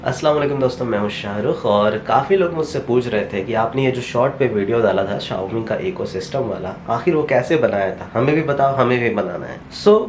अस्सलाम वालेकुम दोस्तों, मैं हूं शाहरुख। और काफ़ी लोग मुझसे पूछ रहे थे कि आपने ये जो शॉर्ट पे वीडियो डाला था Xiaomi का इकोसिस्टम वाला, आखिर वो कैसे बनाया था, हमें भी बताओ, हमें भी बनाना है।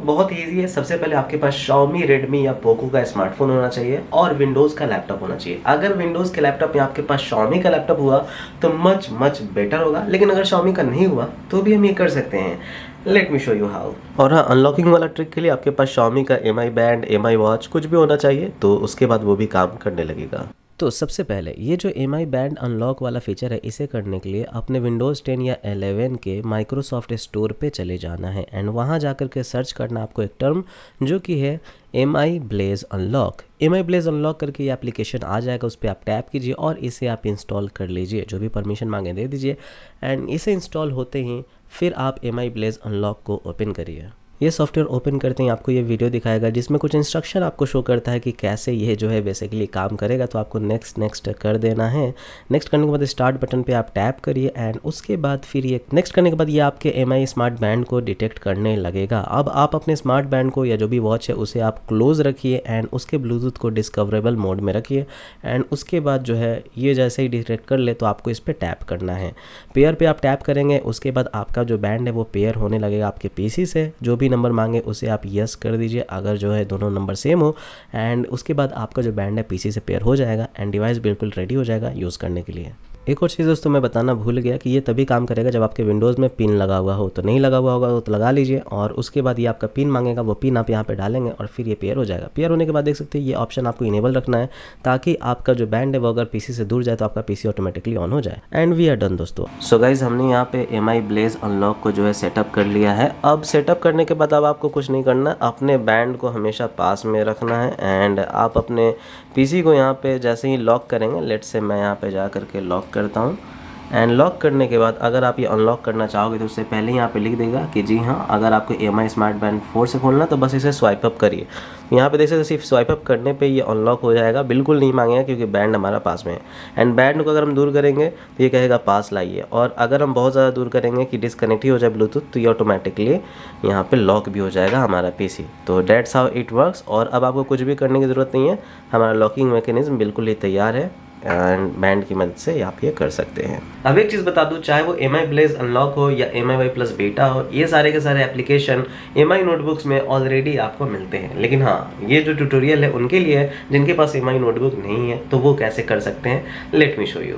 बहुत ईजी है। सबसे पहले आपके पास Xiaomi, Redmi या Poco का स्मार्टफोन होना चाहिए और विंडोज़ का लैपटॉप होना चाहिए। अगर विंडोज़ के लैपटॉप में आपके पास Xiaomi का लैपटॉप हुआ तो मच बेटर होगा, लेकिन अगर Xiaomi का नहीं हुआ तो भी हम ये कर सकते हैं। Let me show you how. और हाँ, अनलॉकिंग वाला ट्रिक के लिए आपके पास Xiaomi का MI बैंड, MI वॉच कुछ भी होना चाहिए, तो उसके बाद वो भी काम करने लगेगा। तो सबसे पहले ये जो MI बैंड अनलॉक वाला फीचर है, इसे करने के लिए अपने विंडोज़ 10 या 11 के माइक्रोसॉफ्ट स्टोर पे चले जाना है एंड वहाँ जाकर के सर्च करना आपको एक टर्म जो कि है MI Blaze unlock. MI Blaze unlock करके ये एप्लीकेशन आ जाएगा, उस पर आप टैप कीजिए और इसे आप इंस्टॉल कर लीजिए। जो भी परमिशन मांगे दे दीजिए एंड इसे इंस्टॉल होते ही फिर आप MI Blaze अनलॉक को ओपन करिए। ये सॉफ्टवेयर ओपन करते ही आपको ये वीडियो दिखाएगा जिसमें कुछ इंस्ट्रक्शन आपको शो करता है कि कैसे ये जो है बेसिकली काम करेगा। तो आपको नेक्स्ट कर देना है। नेक्स्ट करने के बाद स्टार्ट बटन पे आप टैप करिए एंड उसके बाद फिर ये नेक्स्ट करने के बाद ये आपके MI स्मार्ट बैंड को डिटेक्ट करने लगेगा। अब आप अपने स्मार्ट बैंड को या जो भी वॉच है उसे आप क्लोज रखिए एंड उसके ब्लूटूथ को डिस्कवरेबल मोड में रखिए एंड उसके बाद जो है ये जैसे ही डिटेक्ट कर ले तो आपको इस पर टैप करना है। पेयर पे आप टैप करेंगे, उसके बाद आपका जो बैंड है वो पेयर होने लगेगा आपके PC से। जो भी नंबर मांगे उसे आप यस कर दीजिए अगर जो है दोनों नंबर सेम हो एंड उसके बाद आपका जो बैंड है PC से पेयर हो जाएगा एंड डिवाइस बिल्कुल रेडी हो जाएगा यूज़ करने के लिए। एक और चीज़ दोस्तों मैं बताना भूल गया कि ये तभी काम करेगा जब आपके विंडोज़ में पिन लगा हुआ हो। तो नहीं लगा हुआ होगा तो लगा लीजिए और उसके बाद ये आपका पिन मांगेगा, वो पिन आप यहाँ पे डालेंगे और फिर ये पेयर हो जाएगा। पेयर होने के बाद देख सकते हैं ये ऑप्शन आपको इनेबल रखना है ताकि आपका जो बैंड है वो अगर PC से दूर जाए तो आपका PC ऑटोमेटिकली ऑन हो जाए। एंड वी आर डन दोस्तों। सो गाइज, हमने यहाँ पे MI Blaze अनलॉक को जो है सेटअप कर लिया है। अब सेटअप करने के बाद अब आपको कुछ नहीं करना, अपने बैंड को हमेशा पास में रखना है एंड आप अपने PC को यहाँ पे जैसे ही लॉक करेंगे, लेट से मैं यहाँ पे जा करके लॉक करता हूँ एंड लॉक करने के बाद अगर आप ये अनलॉक करना चाहोगे तो उससे पहले ही यहाँ पे लिख देगा कि जी हाँ, अगर आपको MI स्मार्ट बैंड 4 से खोलना तो बस इसे स्वाइप अप करिए। यहाँ पे देख सकते सिर्फ स्वाइप अप करने पे ये अनलॉक हो जाएगा, बिल्कुल नहीं मांगेगा क्योंकि बैंड हमारा पास में है। एंड बैंड को अगर हम दूर करेंगे तो ये कहेगा पास लाइए, और अगर हम बहुत ज़्यादा दूर करेंगे कि डिसकनेक्ट ही हो जाए ब्लूटूथ तो ये ऑटोमेटिकली यहाँ पर लॉक भी हो जाएगा हमारा PC। तो डेट्स हाउ इट वर्क्स। और अब आपको कुछ भी करने की ज़रूरत नहीं है, हमारा लॉकिंग मैकेनिज्म बिल्कुल ही तैयार है एंड बैंड की मदद से आप ये कर सकते हैं। अब एक चीज़ बता दूं, चाहे वो MI Blaze अनलॉक हो या MI Plus बेटा हो, ये सारे के सारे एप्लीकेशन MI नोटबुक्स में ऑलरेडी आपको मिलते हैं। लेकिन हाँ, ये जो ट्यूटोरियल है उनके लिए है जिनके पास MI नोटबुक नहीं है, तो वो कैसे कर सकते हैं, लेट मी शो यू।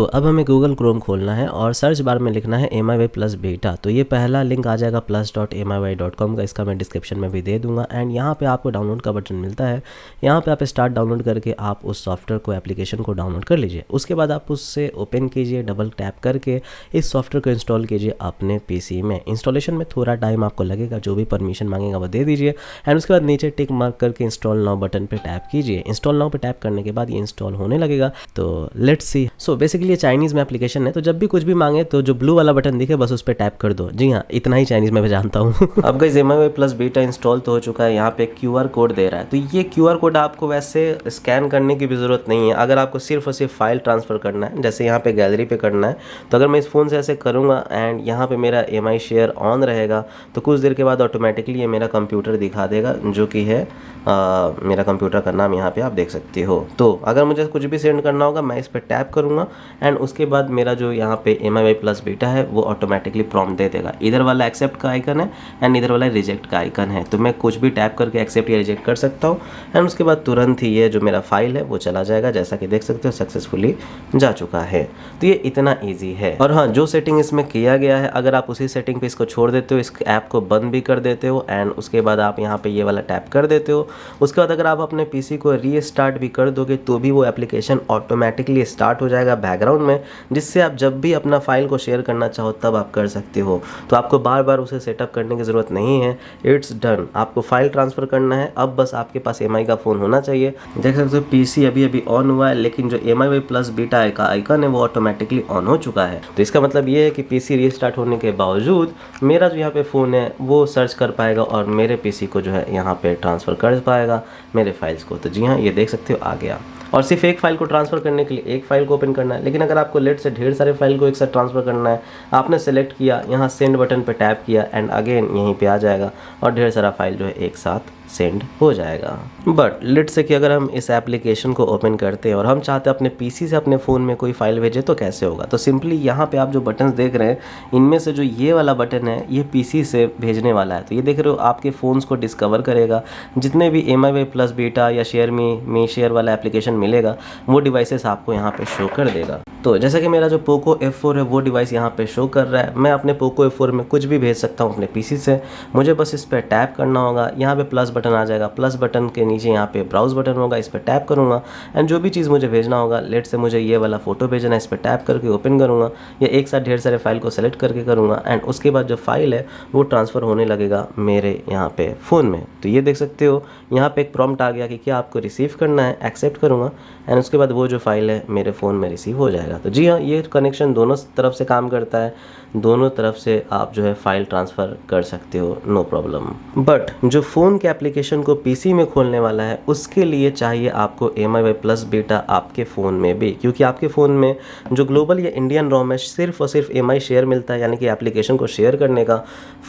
अब हमें गूगल क्रोम खोलना है और सर्च बार में लिखना है MI Plus बेटा। तो ये पहला लिंक आ जाएगा plus.miy.com का, इसका मैं डिस्क्रिप्शन में भी दे दूंगा एंड यहाँ पे आपको डाउनलोड का बटन मिलता है। यहाँ पे आप स्टार्ट डाउनलोड करके आप उस सॉफ्टवेयर को, एप्लीकेशन को डाउनलोड कर लीजिए। उसके बाद आप उससे ओपन कीजिए, डबल टैप करके इस सॉफ्टवेयर को इंस्टॉल कीजिए अपने PC में। इंस्टॉलेशन में थोड़ा टाइम आपको लगेगा, जो भी परमिशन मांगेगा वो दे दीजिए एंड उसके बाद नीचे टिक मार्क करके इंस्टॉल नाउ बटन पे टैप कीजिए। इंस्टॉल नाउ पे टैप करने के बाद ये इंस्टॉल होने लगेगा। तो लेट्स सी। बेसिकली ये चाइनीज़ में एप्लीकेशन है, तो जब भी कुछ भी मांगे तो जो ब्लू वाला बटन दिखे बस उस पर टैप कर दो। जी हाँ, इतना ही चाइनीज़ में जानता हूँ। अब गाइस MI Plus बेटा इंस्टॉल तो हो चुका है। यहाँ पे QR कोड दे रहा है, तो ये QR कोड आपको वैसे स्कैन करने की भी ज़रूरत नहीं है। अगर आपको सिर्फ और सिर्फ फाइल ट्रांसफ़र करना है, जैसे यहाँ पे गैलरी पे करना है, तो अगर मैं इस फ़ोन से ऐसे करूँगा एंड यहाँ पे मेरा MI शेयर ऑन रहेगा तो कुछ देर के बाद ऑटोमेटिकली ये मेरा कंप्यूटर दिखा देगा, जो कि है मेरा कंप्यूटर का नाम यहाँ पे आप देख सकते हो। तो अगर मुझे कुछ भी सेंड करना होगा मैं इस पर टैप करूँगा एंड उसके बाद मेरा जो यहाँ पे MI Plus बेटा है वो ऑटोमेटिकली प्रॉम्प्ट दे देगा। इधर वाला एक्सेप्ट का आइकन है एंड इधर वाला रिजेक्ट का आइकन है, तो मैं कुछ भी टैप करके एक्सेप्ट या रिजेक्ट कर सकता हूँ एंड उसके बाद तुरंत ही ये जो मेरा फाइल है वो चला जाएगा। जैसा कि देख सकते हो सक्सेसफुली जा चुका है। तो ये इतना इजी है। और हाँ, जो सेटिंग इसमें किया गया है, अगर आप उसी सेटिंग पे इसको छोड़ देते हो, इस ऐप को बंद भी कर देते हो एंड उसके बाद आप यहाँ पे ये वाला टैप कर देते हो, उसके बाद अगर आप अपने PC को रीस्टार्ट भी कर दोगे तो भी वो एप्लीकेशन ऑटोमेटिकली स्टार्ट हो जाएगा बैकग्राउंड में, जिससे आप जब भी अपना फाइल को शेयर करना चाहो तब आप कर सकते हो। तो आपको बार बार उसे सेटअप करने की ज़रूरत नहीं है। It's done. आपको फाइल ट्रांसफ़र करना है, अब बस आपके पास MI का फ़ोन होना चाहिए। देख सकते हो PC अभी ऑन हुआ है, लेकिन जो MI Plus बेटा का आइकन है वो ऑटोमेटिकली ऑन हो चुका है। तो इसका मतलब ये है कि PC रीस्टार्ट होने के बावजूद मेरा जो यहाँ पे फ़ोन है वो सर्च कर पाएगा और मेरे PC को जो है यहाँ पे ट्रांसफ़र कर पाएगा मेरे फाइल्स को। तो जी हाँ, ये देख सकते हो आ गया। और सिर्फ एक फाइल को ट्रांसफ़र करने के लिए एक फाइल को ओपन करना है, लेकिन अगर आपको लेट से ढेर सारे फाइल को एक साथ ट्रांसफ़र करना है, आपने सेलेक्ट किया, यहाँ सेंड बटन पर टैप किया एंड अगेन यहीं पे आ जाएगा और ढेर सारा फाइल जो है एक साथ सेंड हो जाएगा। बट लेट्स से कि अगर हम इस एप्लीकेशन को ओपन करते हैं और हम चाहते हैं अपने पीसी से अपने फ़ोन में कोई फाइल भेजे तो कैसे होगा। तो सिंपली यहाँ पे आप जो बटन्स देख रहे हैं इनमें से जो ये वाला बटन है ये पीसी से भेजने वाला है। तो ये देख रहे हो आपके फ़ोन्स को डिस्कवर करेगा, जितने भी MIUI प्लस बीटा या शेयर मी शेयर वाला एप्लीकेशन मिलेगा वो डिवाइसेस आपको यहाँ पे शो कर देगा। तो जैसा कि मेरा जो पोको F4 है वो डिवाइस यहाँ पे शो कर रहा है, मैं अपने पोको F4 में कुछ भी भेज सकता हूँ अपने पीसी से। मुझे बस इस पर टैप करना होगा, यहाँ पे प्लस बटन आ जाएगा, प्लस बटन के नीचे यहाँ पे ब्राउज बटन होगा, इस पर टैप करूँगा एंड जो भी चीज़ मुझे भेजना होगा, लेट से मुझे ये वाला फ़ोटो भेजना है, इस पर टैप करके ओपन करूँगा या एक साथ ढेर सारे फाइल को सेलेक्ट करके करूँगा एंड उसके बाद जो फाइल है वो ट्रांसफ़र होने लगेगा मेरे यहाँ पे फ़ोन में। तो ये देख सकते हो यहाँ पे एक प्रॉम्प्ट आ गया कि क्या आपको रिसीव करना है, एक्सेप्ट करूँगा एंड उसके बाद वो जो फाइल है मेरे फ़ोन में रिसीव हो जाएगा। तो जी हाँ, ये कनेक्शन दोनों तरफ से काम करता है, दोनों तरफ से आप जो है फाइल ट्रांसफ़र कर सकते हो, नो प्रॉब्लम। बट जो फ़ोन के एप्लीकेशन को पीसी में खोलने वाला है उसके लिए चाहिए आपको MIUI प्लस बीटा आपके फ़ोन में भी, क्योंकि आपके फ़ोन में जो ग्लोबल या इंडियन रोम है सिर्फ और सिर्फ MI शेयर मिलता है, यानी कि एप्लीकेशन को शेयर करने का।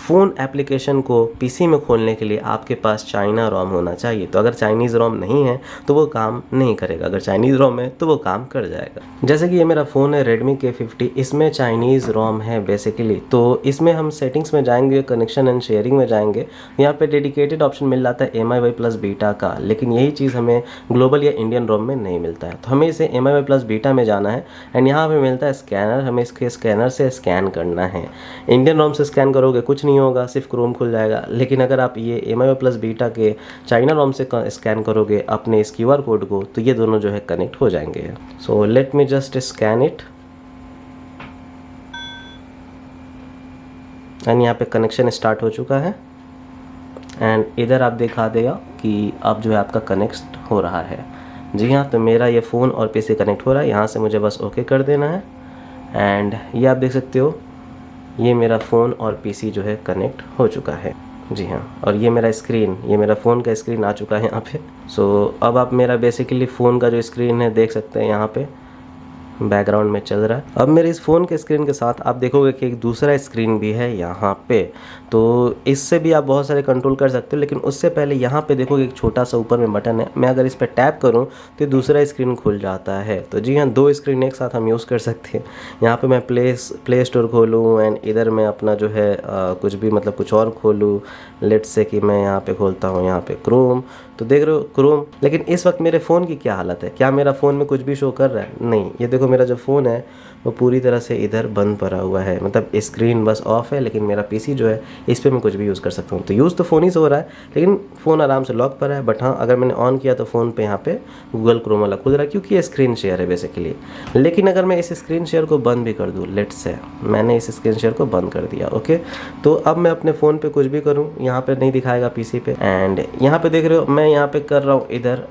फ़ोन एप्लीकेशन को पीसी में खोलने के लिए आपके पास चाइना रोम होना चाहिए। तो अगर चाइनीज़ रोम नहीं है तो वो काम नहीं करेगा, अगर चाइनीज़ रोम है तो वो काम कर जाएगा। जैसे कि ये मेरा फ़ोन है Redmi K50, इसमें चाइनीज़ रोम है बेसिकली। तो इसमें हम सेटिंग्स में जाएंगे, कनेक्शन एंड शेयरिंग में जाएंगे, यहाँ पे डेडिकेटेड ऑप्शन मिल जाता है MIUI प्लस बीटा का, लेकिन यही चीज़ हमें ग्लोबल या इंडियन रोम में नहीं मिलता है। तो हमें इसे MIUI प्लस बीटा में जाना है एंड यहाँ पे मिलता है स्कैनर, हमें इसके स्कैनर से स्कैन करना है। इंडियन रोम से स्कैन करोगे कुछ नहीं होगा, सिर्फ क्रोम खुल जाएगा, लेकिन अगर आप ये MIUI प्लस बीटा के चाइना रोम से स्कैन करोगे अपने इस QR कोड को तो ये दोनों जो है कनेक्ट हो जाएंगे। So let me just scan it and यहाँ पे कनेक्शन स्टार्ट हो चुका है एंड इधर आप दिखा देगा कि अब जो है आपका कनेक्ट हो रहा है। जी हाँ, तो मेरा ये फ़ोन और पीसी कनेक्ट हो रहा है, यहाँ से मुझे बस ओके कर देना है एंड ये आप देख सकते हो ये मेरा फ़ोन और पीसी जो है कनेक्ट हो चुका है। जी हाँ, और ये मेरा स्क्रीन, ये मेरा फ़ोन का स्क्रीन आ चुका है यहाँ पे। सो अब आप मेरा बेसिकली फ़ोन का जो स्क्रीन है देख सकते हैं, यहाँ पे बैकग्राउंड में चल रहा है। अब मेरे इस फ़ोन के स्क्रीन के साथ आप देखोगे कि एक दूसरा स्क्रीन भी है यहाँ पे, तो इससे भी आप बहुत सारे कंट्रोल कर सकते हो, लेकिन उससे पहले यहाँ पे देखोगे एक छोटा सा ऊपर में बटन है, मैं अगर इस पर टैप करूँ तो दूसरा स्क्रीन खुल जाता है। तो जी हाँ, दो स्क्रीन एक साथ हम यूज़ कर सकते हैं। यहाँ पे मैं प्ले स्टोर खोलूँ एंड इधर मैं अपना जो है कुछ भी मतलब कुछ और खोलूँ, लेट्स से कि मैं यहाँ पे खोलता हूँ यहाँ पे क्रोम, तो देख रहे हो क्रोम। लेकिन इस वक्त मेरे फ़ोन की क्या हालत है, क्या मेरा फ़ोन में कुछ भी शो कर रहा है? नहीं, ये देखो मेरा जो फ़ोन है वो पूरी तरह से इधर बंद पड़ा हुआ है, मतलब स्क्रीन बस ऑफ है, लेकिन मेरा पीसी जो है इस पर मैं कुछ भी यूज़ कर सकता हूँ। तो यूज़ तो फ़ोन ही से हो रहा है, लेकिन फ़ोन आराम से लॉक पर है। बट हाँ, अगर मैंने ऑन किया तो फ़ोन पे यहाँ पे गूगल क्रोम वाला खुल रहा है, क्योंकि ये स्क्रीन शेयर है बेसिकली। लेकिन अगर मैं इस स्क्रीन शेयर को बंद भी कर दूँ, लेट्स से मैंने इस स्क्रीन शेयर को बंद कर दिया, ओके, तो अब मैं अपने फ़ोन पे कुछ भी करूँ यहाँ पे नहीं दिखाएगा पीसी पे। एंड यहाँ पे देख रहे हो मैं यहाँ पे कर रहा हूँ इधर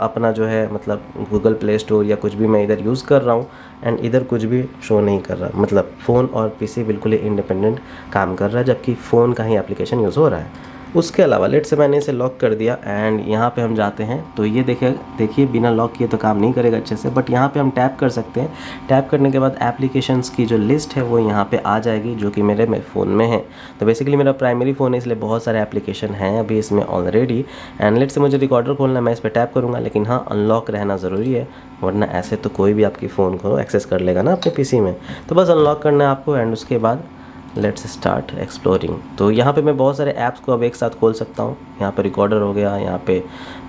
अपना जो है मतलब गूगल प्ले स्टोर या कुछ भी मैं इधर यूज़ कर रहा हूँ एंड इधर कुछ भी शो नहीं कर रहा, मतलब फ़ोन और पीसी बिल्कुल ही इंडिपेंडेंट काम कर रहा है, जबकि फ़ोन का ही एप्लीकेशन यूज़ हो रहा है। उसके अलावा लेट से मैंने इसे लॉक कर दिया एंड यहाँ पे हम जाते हैं, तो ये देखिए बिना लॉक किए तो काम नहीं करेगा अच्छे से, बट यहाँ पे हम टैप कर सकते हैं। टैप करने के बाद एप्लीकेशंस की जो लिस्ट है वो यहाँ पे आ जाएगी, जो कि मेरे फ़ोन में है। तो बेसिकली मेरा प्राइमरी फ़ोन है, इसलिए बहुत सारे एप्लीकेशन हैं अभी इसमें ऑलरेडी। एंड लेट से मुझे रिकॉर्डर खोलना है, मैं इस पर टैप करूँगा, लेकिन हाँ अनलॉक रहना ज़रूरी है, वरना ऐसे तो कोई भी आपकी फ़ोन को एक्सेस कर लेगा ना अपने पीसी में। तो बस अनलॉक करना है आपको एंड उसके बाद लेट्स स्टार्ट एक्सप्लोरिंग। तो यहाँ पे मैं बहुत सारे ऐप्स को अब एक साथ खोल सकता हूँ। यहाँ पे रिकॉर्डर हो गया, यहाँ पे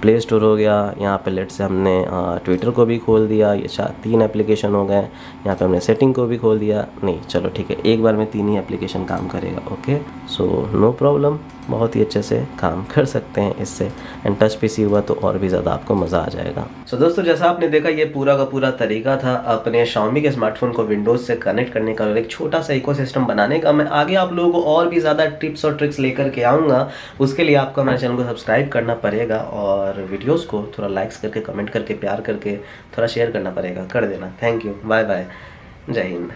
प्ले स्टोर हो गया, यहाँ पे लेट्स से हमने ट्विटर को भी खोल दिया, ये 3 एप्लीकेशन हो गए। यहाँ पे हमने सेटिंग को भी खोल दिया, नहीं चलो ठीक है, एक बार में 3 ही एप्लीकेशन काम करेगा, ओके, सो नो प्रॉब्लम, बहुत ही अच्छे से काम कर सकते हैं इससे। एंड टच पीसी हुआ तो और भी ज़्यादा आपको मज़ा आ जाएगा। सो दोस्तों, जैसा आपने देखा ये पूरा का पूरा तरीका था अपने Xiaomi के स्मार्टफोन को विंडोज़ से कनेक्ट करने का और एक छोटा सा इकोसिस्टम बनाने का। मैं आगे आप लोगों को और भी ज़्यादा टिप्स और ट्रिक्स लेकर के आऊँगा, उसके लिए आपको हमारे चैनल को सब्सक्राइब करना पड़ेगा और वीडियोज़ को थोड़ा लाइक्स करके, कमेंट करके, प्यार करके थोड़ा शेयर करना पड़ेगा, कर देना। थैंक यू, बाय बाय, जय हिंद।